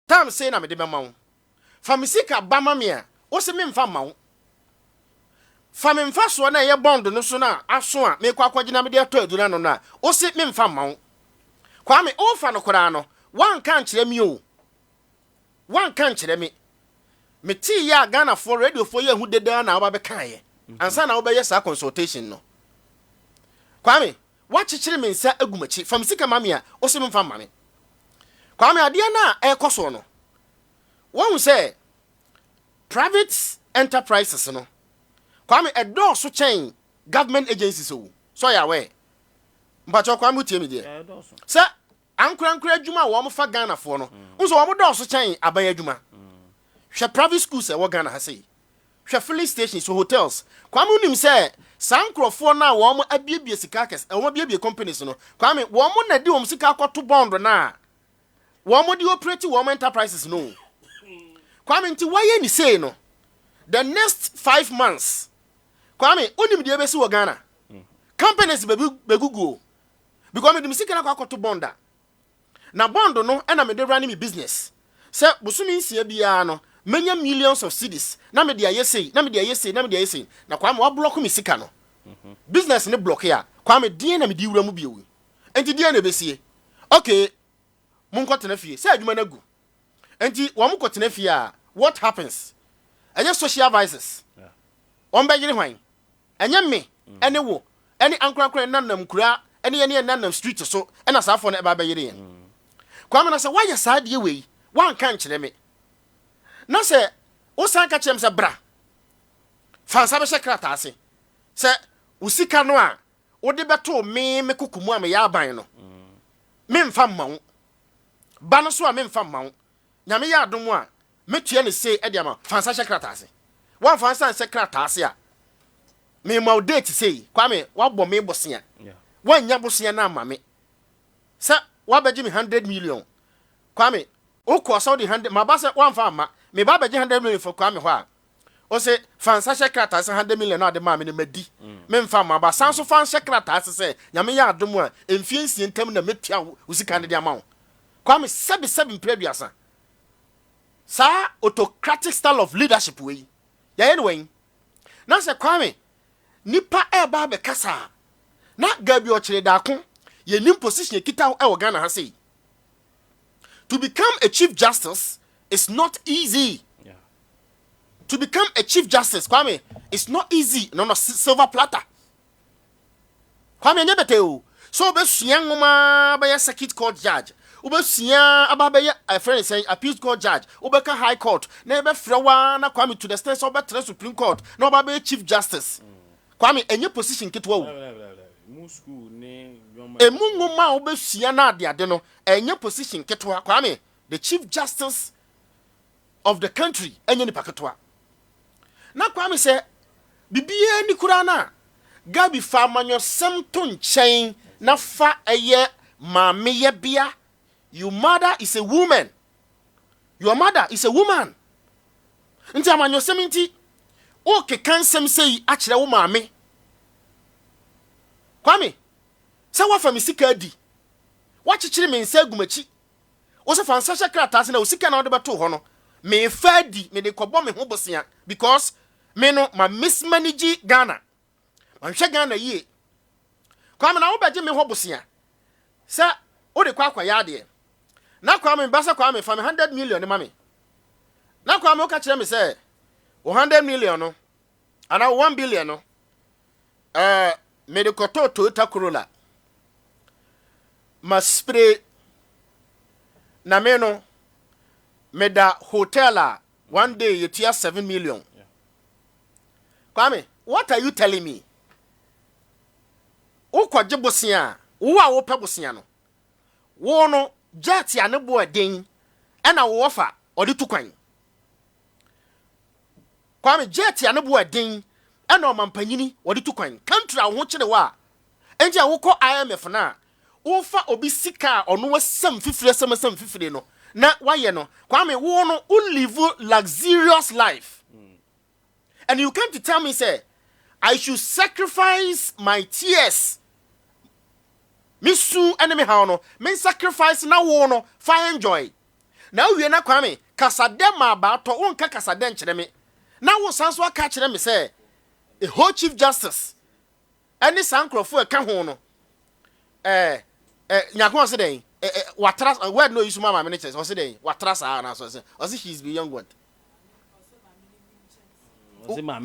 Tam say na me de be ma wo. Fa me sika ba ma me a, wo se me mfa ma wo. Fa me mfa so na ye bond no so na aso a me kwa kwagina me de ato aduna no na, wo se me mfa ma wo. Kwa me o fa no kora no, wan kan kire mi o. Wan kan kire me. Me ti ya Ghana for radio for ye hu deda na oba be kan ye. Ansa na oba ye sa consultation no. Kwa me, wa chichire me nsa agumachi, fa me sika ma me a, wo se me mfa ma me. Kwa me ade na e koso no. Won say private enterprises no. Kwa me edo so chain government agencies so ya we. Mpacho kwa me tie me die. Say ankura adwuma wo mo fa Ghana for no. Unso wo mo do so chain aban adwuma. Hwe private schools e wo Ghana ha sei. Hwe filling stations so hotels. Kwa me unim say sankrofo na wo mo abiebie sika kes wo mo biebie companies no. Kwa me wo mo na di wo sika akoto bond na. Wo mo di operate wo mo enterprises no. Kwa me nti waye ni say no. The next 5 months. Kwa me unim di ebesi wo Ghana. Companies begugu. Because me di sika na akoto bonda. Na bondo no na me dey run me business. Se busumi nsia bia no menya millions of cedis na me dey ayesei na kwa me wa block me sika no. Business ne block ya kwa me die na me di wura mu biewu. Enti die na besie. Okay. Mun kwotena fie. Se adwuma na gu. Enti wo mu kwotena fie a what happens? Enye social advisors. Yeah. On be yire hwan. Enye me ene wo. Ene ankrakra nanam kura ene nanam street so ena saafo na e ba be yire yen. Kwa me na se why sa de we wan kan kire me. Na se wo san ka chem se bra. Fansa be shekrata ase. Se usika no a wo de beto me kokumu a me ya ban no. Me mfa ma wo. Ba no so a me mfa ma wo. Nyame ya adom a metua ne sei e de ama fansa shekrata ase. Wan fansa shekrata ase a me ma date sei kwa me wa bo me bosia. Yeah. Wan nya bosia na ama me. Se wa beji me 100 million. Kwa me o ko so de 100 ma ba se wan fa ama me ba beji 100 million for kwa me ho a. O se fansa shekrata ase 100 million na de ma me ne madi. Me mfa ma ba san so fansa shekrata ase se nyame ya adom a emfie nsie ntam na metua usika ne de ama wo. Kwa me 77 previous sa autocratic style of leadership we ya anyway na se Kwame nipa e ba be kasa na gabi o kire da ko ye nim position kita e wo Ghana ha sei. To become a chief justice is not easy. Yeah. To become a chief justice Kwame it's not easy. No silver platter. Kwame nyebete o so be sua ngoma be circuit court judge Ubesia ababeye a friend saying appeals court judge ubeka high court na ebe frewa na Kwame to the state of the Supreme Court na obabe chief justice Kwame enye position kitwa wo mu school ne ngoma ubesia na ade no enye position kitwa Kwame the chief justice of the country enye ni paketwa na Kwame say bibie ni kura na gabi fa manyo sem to nchen na fa eye maame ye bia. Your mother is a woman. Your mother is a woman. Nti amanyo seminti o ke kansem sei a kire wo maame. Kwame. Se wa fa misika di. Wa chichire me nsa agumachi. Wo se fa nsa shekrata ase na osika na wo de beto ho no. Me fa di me de kobo me ho bosia because me no ma mismanage Ghana. Ma hwe Ghana yie. Kwame na wo beje me ho bosia. Se o de kwa ya de. Na Kwame basa Kwame fa me 100 million mami. Na Kwame o ka kire me say 100 million no ana 1 billion no me de koto Toyota Corolla ma spray na me no me da hotel one day you tear 7 million. Yeah. Kwame, what are you telling me? O kwaje bosia wo a wo pe bosia no wo no jet ya ne bo den na wo ofa odi tukwan. Kwame jet ya ne bo den na o mampanyini odi tukwan country a wo kire wa enje wo kọ IMF na wo fa obi sika ono wasam fifire sam fifire no na waye no Kwame wo no live luxurious life. And you came to tell me say I should sacrifice my tears. Me su enemy how no me sacrifice na wo no fa enjoy. na wie na kwame kasade ma ba to wonka kasade nkyere me na wo sanso aka kyere me say a whole chief justice any sankrofo e ka ho no nyakon se den watras word no use mama ministers o se den watras na so se o se she's beyond what o se ma